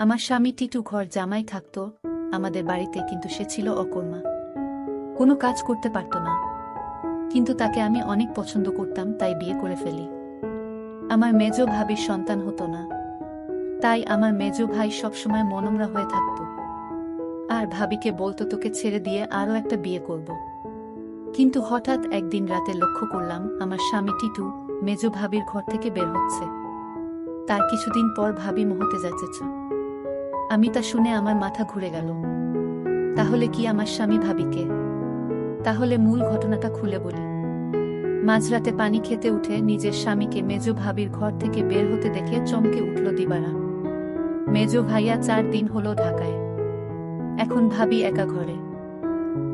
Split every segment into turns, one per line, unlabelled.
আমার স্বামী টিটু ঘর জামাই থাকত আমাদের বাড়িতে, কিন্তু সে ছিল অকর্মা, কোনো কাজ করতে পারত না। কিন্তু তাকে আমি অনেক পছন্দ করতাম, তাই বিয়ে করে ফেলি। আমার মেজ ভাবির সন্তান হতো না, তাই আমার মেজ ভাই সবসময় মনমরা হয়ে থাকত আর ভাবিকে বলতো তোকে ছেড়ে দিয়ে আরও একটা বিয়ে করব। কিন্তু হঠাৎ একদিন রাতে লক্ষ্য করলাম আমার স্বামী টিটু মেজ ভাবির ঘর থেকে বের হচ্ছে। তার কিছুদিন পর ভাবি মহতে যাচ্ছে। আমি তা শুনে আমার মাথা ঘুরে গেল। তাহলে কি আমার স্বামী ভাবিকে? তাহলে মূল ঘটনাটা খুলে বলি। মাঝরাতে পানি খেতে উঠে নিজের স্বামীকে মেজ ভাবির ঘর থেকে বের হতে দেখে চমকে উঠল দিবারা। মেজ ভাইয়া 4 দিন হলো ঢাকায়, এখন ভাবি একা ঘরে।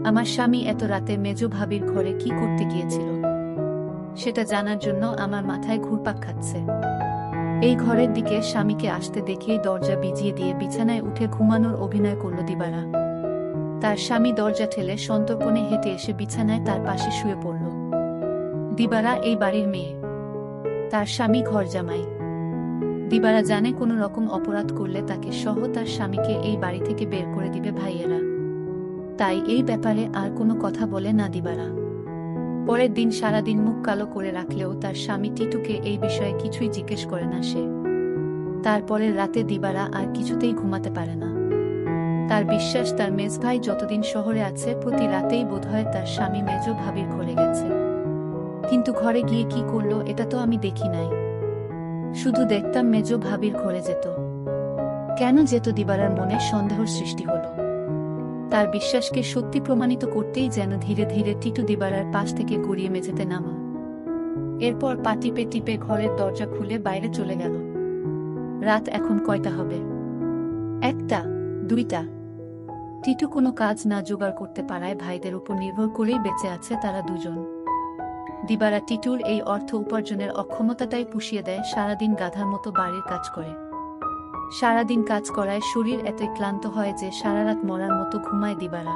আমার স্বামী এত রাতে মেজ ভাবির ঘরে কি করতে গিয়েছিল সেটা জানার জন্য আমার মাথায় ঘুরপাক খাচ্ছে। এই ঘরের দিকে স্বামীকে আসতে দেখেই দরজা বিজিয়ে দিয়ে বিছানায় উঠে ঘুমানোর অভিনয় করল দিবারা। তার স্বামী দরজা ঠেলে সন্তর্পণে হেঁটে এসে বিছানায় তার পাশে শুয়ে পড়ল। দিবারা এই বাড়ির মেয়ে, তার স্বামী ঘর জামাই। দিবারা জানে কোনো রকম অপরাধ করলে তাকে সহ তার স্বামীকে এই বাড়ি থেকে বের করে দিবে ভাইয়েরা, তাই এই ব্যাপারে আর কোনো কথা বলে না দিবারা। পরের দিন সারাদিন মুখ কালো করে রাখলেও তার স্বামী টিটুকে এই বিষয়ে কিছুই জিজ্ঞেস করে না সে। তারপরের রাতে দিবারা আর কিছুতেই ঘুমাতে পারে না। তার বিশ্বাস তার মেজ ভাই যতদিন শহরে আছে প্রতি রাতেই বোধহয় তার স্বামী মেজ ভাবির ঘরে গেছে। কিন্তু ঘরে গিয়ে কি করলো এটা তো আমি দেখি নাই, শুধু দেখতাম মেজ ভাবির ঘরে যেত। কেন যেত দিবারার মনে সন্দেহের সৃষ্টি হলো। তার বিশ্বাসকে সত্যি প্রমাণিত করতেই যেন ধীরে ধীরে টিটু দিবারার পাশ থেকে গড়িয়ে মেঝেতে নামা। এরপর পা টিপে টিপে ঘরের দরজা খুলে বাইরে চলে গেল। রাত এখন কয়টা হবে? 1টা, 2টা। টিটু কোনো কাজ না জোগাড় করতে পারায় ভাইদের উপর নির্ভর করেই বেঁচে আছে তারা দুজন। দিবারা টিটুর এই অর্থ উপার্জনের অক্ষমতাটাই পুষিয়ে দেয়, সারাদিন গাধার মতো বাড়ির কাজ করে। সারাদিন কাজ করায় শরীর এতই ক্লান্ত হয় যে সারারাত মরার মতো ঘুমায় দিবারা।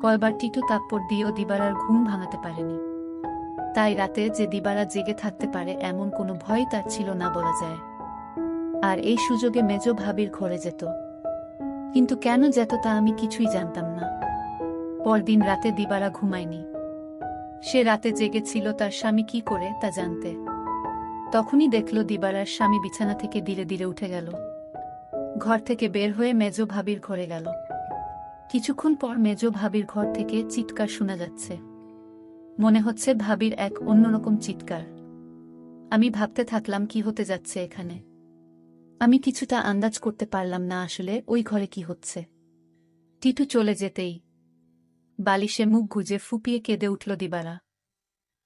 কয়বার টিটু তাপ্পর দিয়েও দিবারার ঘুম ভাঙাতে পারেনি। তাই রাতে যে দিবারা জেগে থাকতে পারে এমন কোনো ভয় তার ছিল না বলা যায়। আর এই সুযোগে মেজ ভাবির ঘরে যেত। কিন্তু কেন যেত তা আমি কিছুই জানতাম না। পরদিন রাতে দিবারা ঘুমায়নি। সে রাতে জেগেছিল তার স্বামী কি করে তা জানতে। তখনই দেখল দিবারার স্বামী বিছানা থেকে ধীরে ধীরে উঠে গেল, ঘর থেকে বের হয়ে মেজ ভাবির ঘরে গেল। কিছুক্ষণ পর মেজ ভাবির ঘর থেকে চিৎকার শোনা যাচ্ছে। মনে হচ্ছে ভাবির এক অন্যরকম চিৎকার। আমি ভাবতে থাকলাম কি হতে যাচ্ছে এখানে। আমি কিছুটা আন্দাজ করতে পারলাম না আসলে ওই ঘরে কি হচ্ছে। টিটু চলে যেতেই বালিশে মুখ গুজে ফুপিয়ে কেঁদে উঠল দিবারা।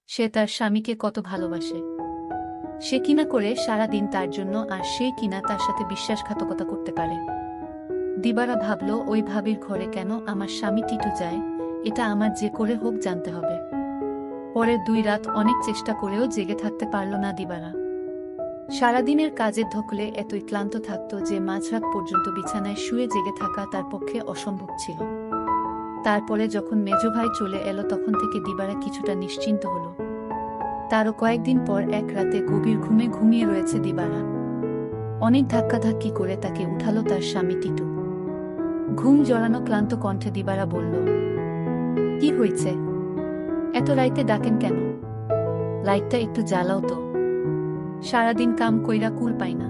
সে তার স্বামীকে কত ভালোবাসে, সে কিনা করে সারাদিন তার জন্য, আর সে কিনা তার সাথে বিশ্বাসঘাতকতা করতে পারে। দিবারা ভাবল ওই ভাবির ঘরে কেন আমার স্বামী টিটু যায়, এটা আমার যে করে হোক জানতে হবে। পরের 2 রাত অনেক চেষ্টা করেও জেগে থাকতে পারল না দিবারা। সারাদিনের কাজের ধকলে এতই ক্লান্ত থাকত যে মাঝরাত পর্যন্ত বিছানায় শুয়ে জেগে থাকা তার পক্ষে অসম্ভব ছিল। তারপরে যখন মেজ ভাই চলে এলো তখন থেকে দিবারা কিছুটা নিশ্চিন্ত হল। তারও কয়েকদিন পর এক রাতে গভীর ঘুমে ঘুমিয়ে রয়েছে দিবারা। অনেক ধাক্কাধাক্কি করে তাকে উঠালো তার স্বামী টিটু। ঘুম জড়ানো ক্লান্ত কণ্ঠে দিবারা বলল, কি হয়েছে? এত রাইতে ডাকেন কেন? লাইটটা একটু জ্বালাও তো। সারাদিন কাম কইরা কুল পাই না।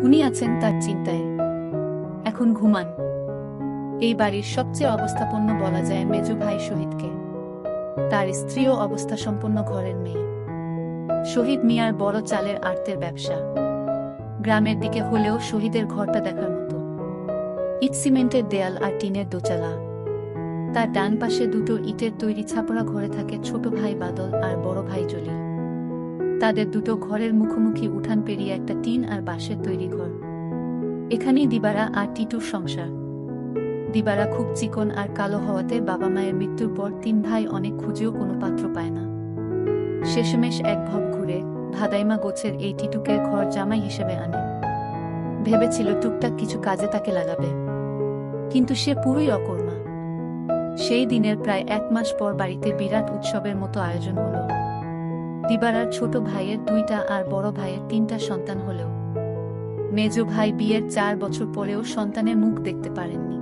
উনি আছেন তার চিন্তায়, এখন ঘুমান। এই বাড়ির সবচেয়ে অবস্থাপন্ন বলা যায় মেজ ভাই শহীদকে। তার স্ত্রীও অবস্থাসম্পন্ন ঘরের মেয়ে। শহীদ মিয়ার বড় চালের আড়তের ব্যবসা। গ্রামের দিকে হলেও শহীদের ঘরটা দেখার মতো। ইট সিমেন্টের দেয়াল আর টিনের দোচালা। তার ডান পাশে 2টো ইটের তৈরি ছাপড়া ঘরে থাকে ছোট ভাই বাদল আর বড় ভাই জলিল। তাদের 2টো ঘরের মুখোমুখি উঠান পেরিয়ে একটা টিন আর বাঁশের তৈরি ঘর। এখানেই দিবারা আর টিটুর সংসার। দিবারা খুব চিকন আর কালো হওয়াতে বাবা মায়ের মৃত্যুর পর 3 ভাই অনেক খুঁজেও কোনো পাত্র পায় না। শেষমেশ এক ভব ঘুরে ভাদাইমা গোছের এই টিটুকে ঘর জামাই হিসেবে আনে। ভেবেছিল টুকটাক কিছু কাজে তাকে লাগাবে, কিন্তু সে পুরোই অকর্মা। সেই দিনের প্রায় 1 মাস পর বাড়িতে বিরাট উৎসবের মতো আয়োজন হলো। দিবারার ছোট ভাইয়ের 2টা আর বড় ভাইয়ের 3টা সন্তান হলেও মেজো ভাই বিয়ের 4 বছর পরেও সন্তানের মুখ দেখতে পারেননি।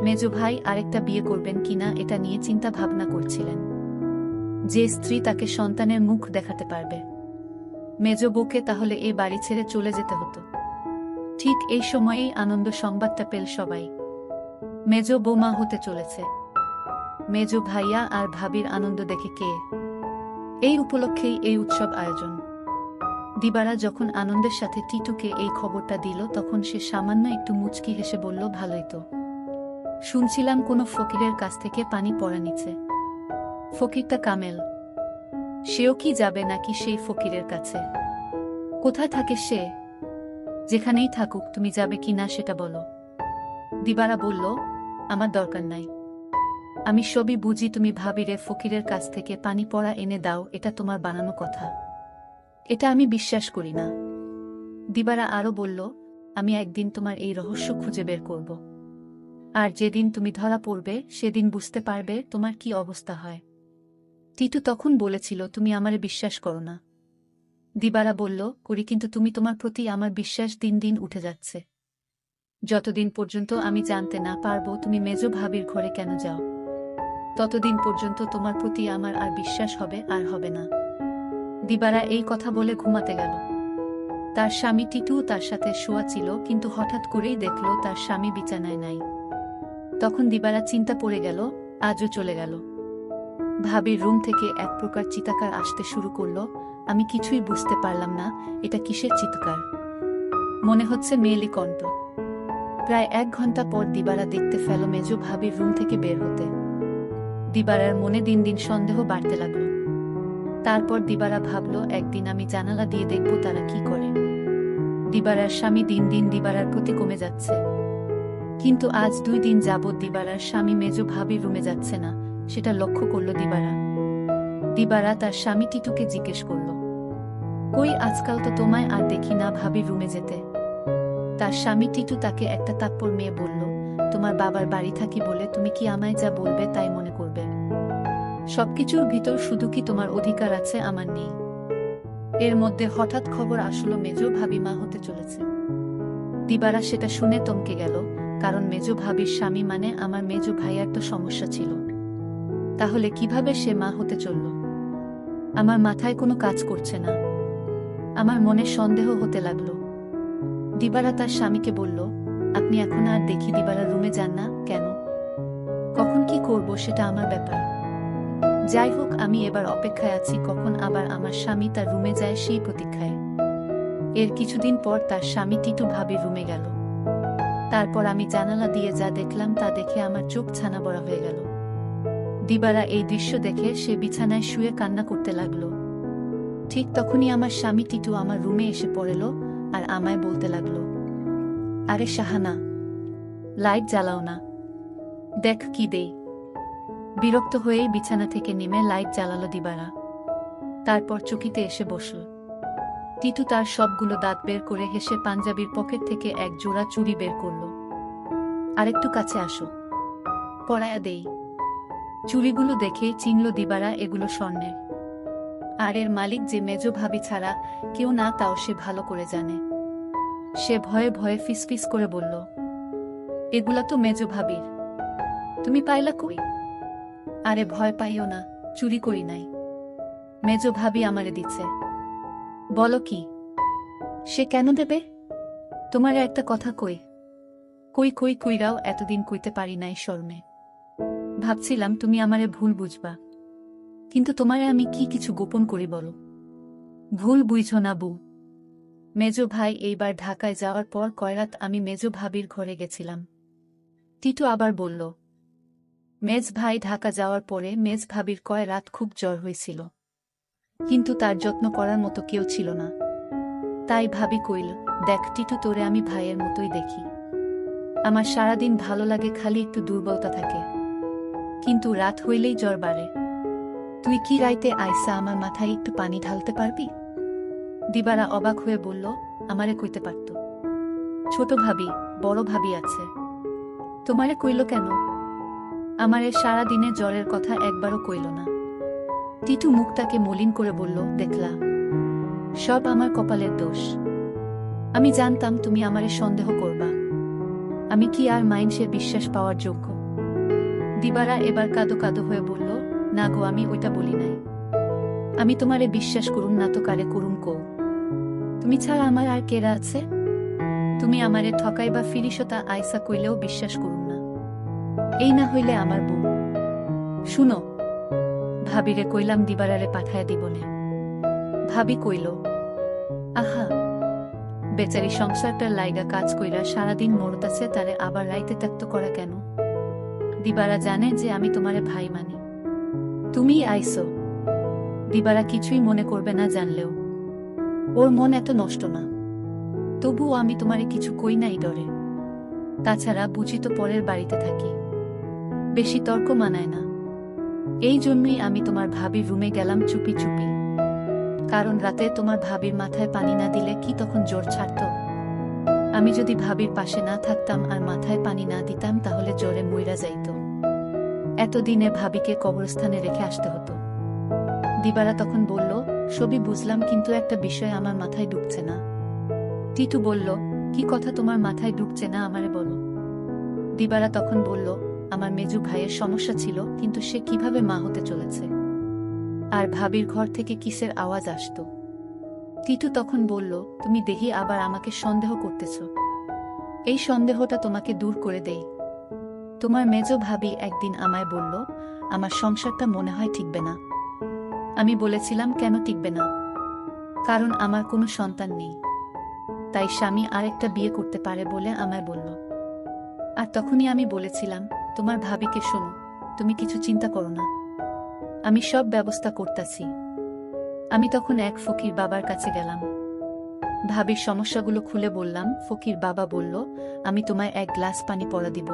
মেজো ভাই আরেকটা বিয়ে করবেন কিনা এটা নিয়ে চিন্তা ভাবনা করছিলেন। যে স্ত্রী তাকে সন্তানের মুখ দেখাতে পারবে, মেজো বউকে তাহলে এই বাড়ি ছেড়ে চলে যেতে হতো। ঠিক এই সময়েই আনন্দ সংবাদটা পেল সবাই। মেজো বৌমা হতে চলেছে। মেজো ভাইয়া আর ভাবির আনন্দ দেখে কে। এই উপলক্ষেই এই উৎসব আয়োজন। দিবারা যখন আনন্দের সাথে টিটুকে এই খবরটা দিল তখন সে সামান্য একটু মুচকি হেসে বলল, ভালোই তো। শুনছিলাম কোনো ফকিরের কাছ থেকে পানি পড়া নিচ্ছে। ফকিরটা কামেল। সেও কি যাবে নাকি সেই ফকিরের কাছে? কোথায় থাকে সে? যেখানেই থাকুক, তুমি যাবে কি না সেটা বলো। দিবারা বলল, আমার দরকার নাই। আমি সবই বুঝি। তুমি ভাবিরে ফকিরের কাছ থেকে পানি পড়া এনে দাও, এটা তোমার বানানো কথা। এটা আমি বিশ্বাস করি না। দিবারা আরো বলল, আমি একদিন তোমার এই রহস্য খুঁজে বের করব। আর যেদিন তুমি ধরা পড়বে সেদিন বুঝতে পারবে তোমার কি অবস্থা হয়। টিটু তখন বলেছিল, তুমি আমারে বিশ্বাস করো না। দিবারা বলল, করি, কিন্তু তুমি তোমার প্রতি আমার বিশ্বাস দিন দিন উঠে যাচ্ছে। যতদিন পর্যন্ত আমি জানতে না পারবো তুমি মেজো ভাবির ঘরে কেন যাও, ততদিন পর্যন্ত তোমার প্রতি আমার আর বিশ্বাস হবে আর হবে না। দিবারা এই কথা বলে ঘুমাতে গেল। তার স্বামী টিটু তার সাথে শোয়া ছিল, কিন্তু হঠাৎ করেই দেখল তার স্বামী বিছানায় নাই। তখন দিবারা চিন্তা পড়ে গেল, আজও চলে গেল। ভাবির রুম থেকে এক প্রকার চিৎকার আসতে শুরু করল। আমি কিছুই বুঝতে পারলাম না এটা কিসের চিৎকার। মনে হচ্ছে মেয়েলি কণ্ঠ। প্রায় 1 ঘন্টা পর দিবারা দেখতে পেল মেজো ভাবির রুম থেকে বের হতে। দিবারার মনে দিন দিন সন্দেহ বাড়তে লাগল। তারপর দিবারা ভাবল, একদিন আমি জানালা দিয়ে দেখব তারা কি করে। দিবারার স্বামী দিন দিন দিবারার প্রতি কমে যাচ্ছে। কিন্তু আজ 2 দিন যাবৎ দিবারার স্বামী মেজো ভাবির রুমে যাচ্ছে না, সেটা লক্ষ্য করল দিবারা। দিবারা তার স্বামী টিটুকে জিজ্ঞেস করল, কই, আজকাল তো তোমায় আর দেখি না ভাবির রুমে যেতে। তার স্বামী টিটু তাকে একটা তাপ্পর মেয়ে বলল, তোমার বাবার বাড়ি থাকি বলে তুমি কি আমায় যা বলবে তাই মনে করবে? সবকিছুর ভিতর শুধু কি তোমার অধিকার আছে, আমার নেই? এর মধ্যে হঠাৎ খবর আসলো মেজো ভাবি মা হতে চলেছে। দিবারা সেটা শুনে চমকে গেল, কারণ মেজো ভাবির স্বামী মানে আমার মেজো ভাইয়ার তো সমস্যা ছিল। তাহলে কিভাবে সে মা হতে চলল? আমার মাথায় কোনো কাজ করছে না। আমার মনে সন্দেহ হতে লাগলো। দিবারা তার স্বামীকে বলল, আপনি এখন আর দেখি দিবারা রুমে যান না কেন? কখন কি করব সেটা আমার ব্যাপার। যাই হোক, আমি এবার অপেক্ষায় আছি কখন আবার আমার স্বামী তার রুমে যায় সেই প্রতীক্ষায়। এর কিছুদিন পর তার স্বামী টিটু ভাবির রুমে গেল। তারপর আমি জানালা দিয়ে যা দেখলাম তা দেখে আমার চোখ ছানা বড়া হয়ে গেল। দিবারা এই দৃশ্য দেখে সে বিছানায় শুয়ে কান্না করতে লাগলো। ঠিক তখনই আমার স্বামী টিটু আমার রুমে এসে পড়ল আর আমায় বলতে লাগলো, আরে শাহানা, লাইট জ্বালাও না, দেখ কি দেই। বিরক্ত হয়েই বিছানা থেকে নেমে লাইট জ্বালালো দিবারা। তারপর চকিতে এসে বসল। টিটু তার সবগুলো দাঁত বের করে হেসে পাঞ্জাবির পকেট থেকে এক জোড়া চুড়ি বের করল। আরেকটু কাছে আসো, পরায়া দেই। চুড়িগুলো দেখে চিনল দিবারা এগুলো স্বর্ণের। আর এর মালিক যে মেজো ভাবি ছাড়া কেউ না, তাও সে ভালো করে জানে। সে ভয়ে ভয়ে ফিসফিস করে বলল, এগুলা তো মেজো ভাবির, তুমি পাইলা কই? আরে ভয় পাইও না, চুরি করি নাই, মেজো ভাবি আমারে দিচ্ছে। বলো কি? সে কেন দেবে? তোমারে একটা কথা কই। কই কই কইরাও এতদিন কইতে পারি নাই শর্মে। ভাবছিলাম তুমি আমারে ভুল বুঝবা, কিন্তু তোমারে আমি কি কিছু গোপন করি বলো? ভুল বুঝো না বউ। মেজো ভাই এইবার ঢাকায় যাওয়ার পর কয়রাত আমি মেজো ভাবির ঘরে গেছিলাম। টিটু আবার বলল, মেজ ভাই ঢাকা যাওয়ার পরে মেজ ভাবির কয় রাত খুব জ্বর হয়েছিল, কিন্তু তার যত্ন করার মতো কেউ ছিল না। তাই ভাবি কইল, দেখ টিটু, তোরে আমি ভাইয়ের মতোই দেখি। আমার সারাদিন ভালো লাগে, খালি একটু দুর্বলতা থাকে, কিন্তু রাত হইলেই জ্বর বাড়ে। তুই কি রাইতে আইসা আমার মাথায় একটু পানি ঢালতে পারবি? দিবারা অবাক হয়ে বলল, আমারে কইতে পারত। ছোট ভাবি, বড় ভাবি আছে, তোমারে কইল কেন? আমারে সারা দিনে জ্বরের কথা একবারও কইল না। টিটু মুখটাকে মলিন করে বলল, দেখলা, সব আমার কপালের দোষ। আমি জানতাম তুমি আমারে সন্দেহ করবা। আমি কি আর মাইনসের বিশ্বাস পাওয়ার যোগ্য? দিবারা এবার কাঁদো কাঁদো হয়ে বলল, না গো, আমি ওইটা বলি নাই। আমি তোমারে বিশ্বাস করুম না তো কারে করুম কও? তুমি ছাড়া আমার আর কেরা আছে? তুমি আমারে ঠকাইবা ফিরিসতা আইসা কইলেও বিশ্বাস করুম না। এই না হইলে আমার বউ। শুনো, ভাবিরে কইলাম দিবারারে পাঠায় দিবনে। ভাবি কইল, আহা, বেচারি সংসারটার লাইগা কাজ কইরা সারাদিন মরতাছে, তারে আবার রাইতে ত্যাক্ত করা কেন? দিবারা জানে যে আমি তোমারে ভাই মানি। তুমিই আইসো, দিবারা কিছুই মনে করবে না জানলেও। ওর মন এত নষ্ট না। তবুও আমি তোমারে কিছু কই নাই ডরে। তাছাড়া বুঝি তো পরের বাড়িতে থাকি, বেশি তর্ক মানায় না। এই জন্যই আমি তোমার ভাবির রুমে গেলাম চুপি চুপি। কারণ রাতে তোমার ভাবির মাথায় পানি না দিলে কি তখন জ্বর ছাড়ত? আমি যদি ভাবির পাশে না থাকতাম আর মাথায় পানি না দিতাম তাহলে জ্বরে মইরা যাইত। এতদিনে ভাবিকে কবরস্থানে রেখে আসতে হতো। দিবারা তখন বলল, সবই বুঝলাম, কিন্তু একটা বিষয় আমার মাথায় ঢুকছে না। টিটু বলল, কি কথা তোমার মাথায় ঢুকছে না আমারে বলো। দিবারা তখন বলল, আমার মেজু ভাইয়ের সমস্যা ছিল, কিন্তু সে কিভাবে মা হতে চলেছে। আর ভাবির ঘর থেকে কিসের আওয়াজ আসত। টিটু তখন বলল, তুমি দেখি আবার আমাকে সন্দেহ করতেছ। এই সন্দেহটা তোমাকে দূর করে দেই। তোমার মেজো ভাবি একদিন আমায় বলল, আমার সংসারটা মনে হয় টিকবে না। আমি বলেছিলাম, কেন টিকবে না? কারণ আমার কোনো সন্তান নেই, তাই স্বামী আরেকটা বিয়ে করতে পারে বলে আমায় বলল। আর তখনই আমি বলেছিলাম, তোমার ভাবিকে শোনো, তুমি কিছু চিন্তা করো না, আমি সব ব্যবস্থা করতাছি। আমি তখন এক ফকির বাবার কাছে গেলাম। ভাবির সমস্যাগুলো খুলে বললাম। ফকির বাবা বলল, আমি তোমায় এক গ্লাস পানি পড়া দিব।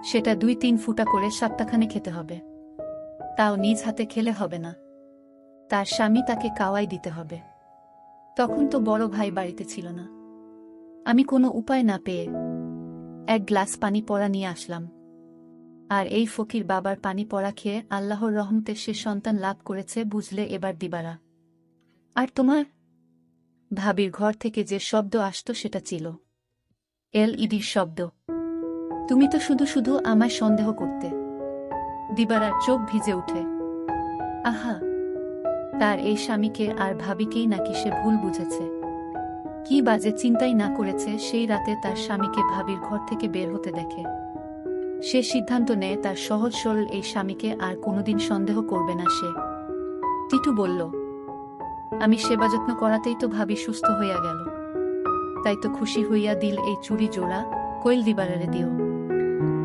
সেটা 2-3 ফুটা করে সপ্তাহখানে খেতে হবে। তাও নিজ হাতে খেলে হবে না, তার স্বামী তাকে কাওয়াই দিতে হবে। তখন তো বড় ভাই বাড়িতে ছিল না। আমি কোনো উপায় না পেয়ে এক গ্লাস পানি পড়া নিয়ে আসলাম। আর এই ফকির বাবার পানি পড়া খেয়ে আল্লাহর রহমতে সে সন্তান লাভ করেছে, বুঝলে এবার দিবারা। আর তোমার ভাবির ঘর থেকে যে শব্দ আসতো সেটা ছিল LED শব্দ। তুমি তো শুধু শুধু আমায় সন্দেহ করতে। দিবারার চোখ ভিজে উঠে। আহা, তার এই স্বামীকে আর ভাবিকেই নাকি সে ভুল বুঝেছে। কি বাজে চিন্তাই না করেছে সেই রাতে তার স্বামীকে ভাবির ঘর থেকে বের হতে দেখে। সে সিদ্ধান্ত নেয় তার সহজ সরল এই স্বামীকে আর কোনোদিন সন্দেহ করবে না সে। টিটু বলল, আমি সেবা যত্ন করাতেই তো ভাবি সুস্থ হইয়া গেল। তাই তো খুশি হইয়া দিল এই চুরি জোড়া, কইল দিবারারে দিও।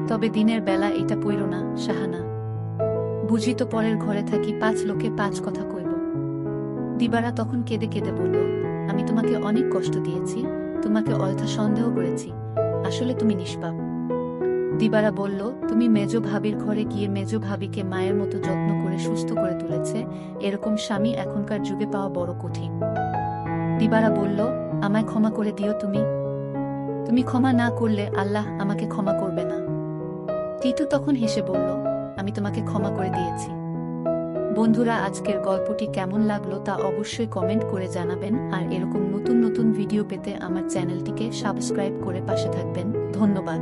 তবে দিনের বেলা এটা পইর না সাহানা। বুঝি তো পরের ঘরে থাকি, 5 লোকে 5 কথা কইব। দিবারা তখন কেঁদে কেঁদে বলল, আমি তোমাকে অনেক কষ্ট দিয়েছি, তোমাকে অযথা সন্দেহ করেছি, আসলে তুমি নিষ্পাপ। দিবারা বলল, তুমি মেজো ভাবির ঘরে গিয়ে মেজো ভাবিকে মায়ের মতো যত্ন করে সুস্থ করে তুলেছে, এরকম স্বামী এখনকার যুগে পাওয়া বড় কঠিন। দিবারা বলল, আমায় ক্ষমা করে দিও তুমি। তুমি ক্ষমা না করলে আল্লাহ আমাকে ক্ষমা করবে না। টিটু তখন হেসে বলল, আমি তোমাকে ক্ষমা করে দিয়েছি। বন্ধুরা, আজকের গল্পটি কেমন লাগলো তা অবশ্যই কমেন্ট করে জানাবেন। আর এরকম নতুন নতুন ভিডিও পেতে আমার চ্যানেলটিকে সাবস্ক্রাইব করে পাশে থাকবেন। ধন্যবাদ।